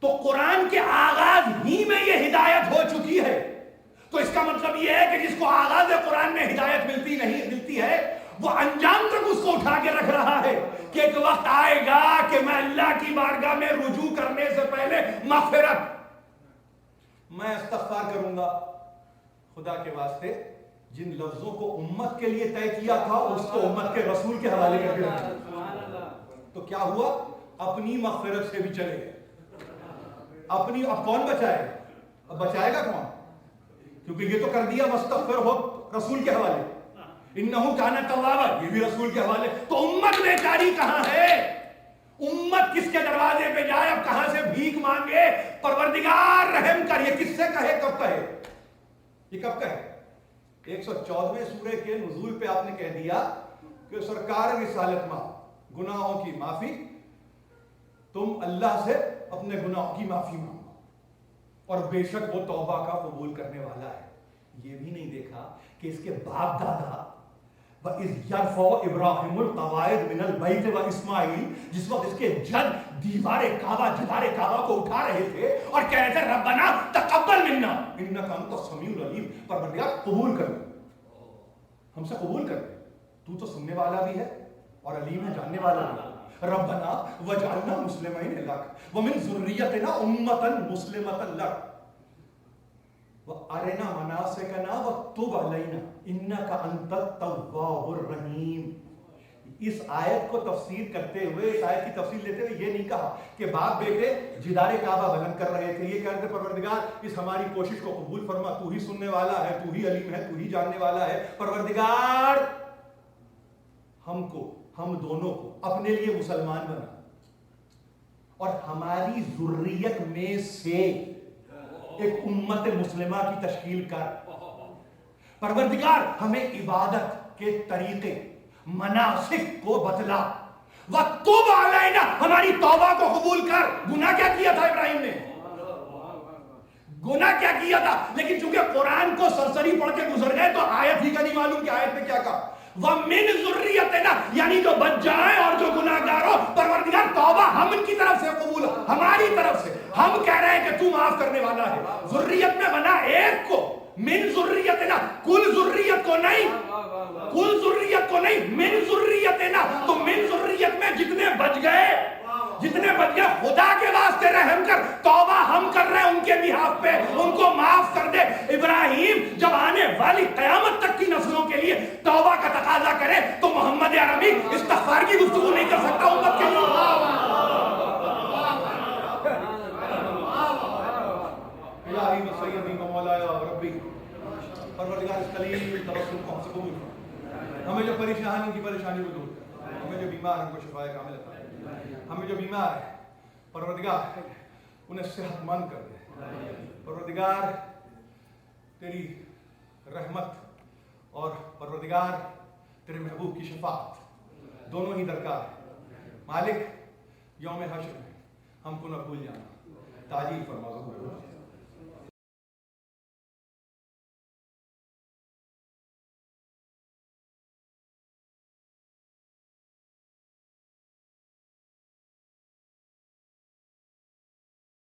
تو قرآن کے آغاز ہی میں یہ ہدایت ہو چکی ہے. تو اس کا مطلب یہ ہے کہ جس کو آغاز قرآن میں ہدایت ملتی ہے وہ انجام تک اس کو اٹھا کے رکھ رہا ہے کہ ایک وقت آئے گا کہ میں اللہ کی بارگاہ میں رجوع کرنے سے پہلے مغفرت، میں استغفار کروں گا. خدا کے واسطے جن لفظوں کو امت کے لیے طے کیا تھا اس کو امت کے رسول کے حوالے کر کے رکھا. تو کیا ہوا؟ اپنی مغفرت سے بھی چلے گئے. اپنی اب کون بچائے گا؟ اب بچائے گا کون؟ کیونکہ یہ تو کر دیا مستغفر ہو رسول کے حوالے، انہو کان توابا یہ بھی رسول کے حوالے. تو امت بیچاری کہاں ہے؟ امت کس کے دروازے پہ جائے؟ اب کہاں سے بھیک مانگے؟ پروردگار رحم کر. یہ کس سے کہے؟ کب کہے؟ یہ کب کہے؟ 114ویں سورہ کے نزول پہ آپ نے کہہ دیا کہ سرکار رسالت ماں گناہوں کی معافی، تم اللہ سے اپنے گناہوں کی معافی مانگو اور بے شک وہ توبہ کا قبول کرنے والا ہے. یہ بھی نہیں دیکھا کہ اس کے باپ دادا وَإِذْ يَرْفَعُ إِبْرَاهِيمُ الْقَوَاعِدَ مِنَ الْبَيْتِ وَإِسْمَاعِیل، جس وقت اس کے جد جدار کعبہ کو اٹھا رہے تھے اور کہہ رہے تھے ربنا تقبل منا انک انت السمیع العلیم، پروردگار قبول کر لے، ہم سے قبول کر لے، تو تو سننے والا بھی ہے اور علیم ہے، جاننے والا بھی ہے. ربنا وجعلنا مسلمین لک ومن ذریتنا امۃ مسلمۃ لک وَأَرِنَا مَنَاسِكَنَا وَتُبْ عَلَيْنَا إِنَّكَ أَنْتَ التَّوَّابُ الرَّحِيمُ. اس آیت کو تفسیر کرتے ہوئے، اس آیت کی تفسیر لیتے ہوئے یہ نہیں کہا کہ باپ بیٹے جدار کعبہ بلند کر رہے تھے، یہ کہتے پروردگار اس ہماری کوشش کو قبول فرما، تو ہی سننے والا ہے، تو ہی علیم ہے، تو ہی جاننے والا ہے. پروردگار ہم کو، ہم دونوں کو اپنے لیے مسلمان بنا اور ہماری ذریت میں سے ایک امت مسلمہ کی تشکیل کر. پروردگار ہمیں عبادت کے طریقے مناسک کو بتلا. وَتُبْ عَلَيْنَا ہماری توبہ کو قبول کر. گناہ کیا کیا تھا ابراہیم نے؟ گناہ کیا کیا تھا؟ لیکن چونکہ قرآن کو سرسری پڑھ کے گزر گئے تو آیت ہی کا نہیں معلوم کہ آیت میں کیا کہا. وَمِن ذُرِّيَّتِنَا یعنی جو بچ جائیں اور جو گناہ گار ہو، پروردگار توبہ ہم ان کی طرف سے قبول، ہماری طرف سے. ہم کہہ رہے ہیں کہ تو معاف کرنے والا ہے. ذریت میں بنا ایک کو، من ذریتنا، کل ذریت کو نہیں، کل ذریت کو نہیں، من ذریتنا. تو من ذریت میں جتنے بچ گئے خدا کے واسطے رحم کر. توبہ ہم کر رہے ہیں ان کے بہاف پہ، ان کو معاف کر دے. ابراہیم جب آنے والی قیامت تک کی نسلوں کے لیے توبہ کا تقاضا کرے تو محمد عربی استغفار کی گفتگو نہیں کر سکتا امت کے لیے. الہی و سیدی و مولایا و ربی، پروردگار اس قلیل توسل کو ہم سے قبول کر. ہمیں جو پریشانی کی پریشانی کو دور کر. ہمیں جو بیمار ہیں ان کو شفا کامل عطا. ہمیں جو بیمار ہیں پروردگار انہیں صحت مند کر دے. پروردگار تیری رحمت اور پروردگار تیرے محبوب کی شفاعت دونوں ہی درکار ہے. مالک یوم حشر میں ہم کو نہ بھول جانا، تعجیل فرما ضرور.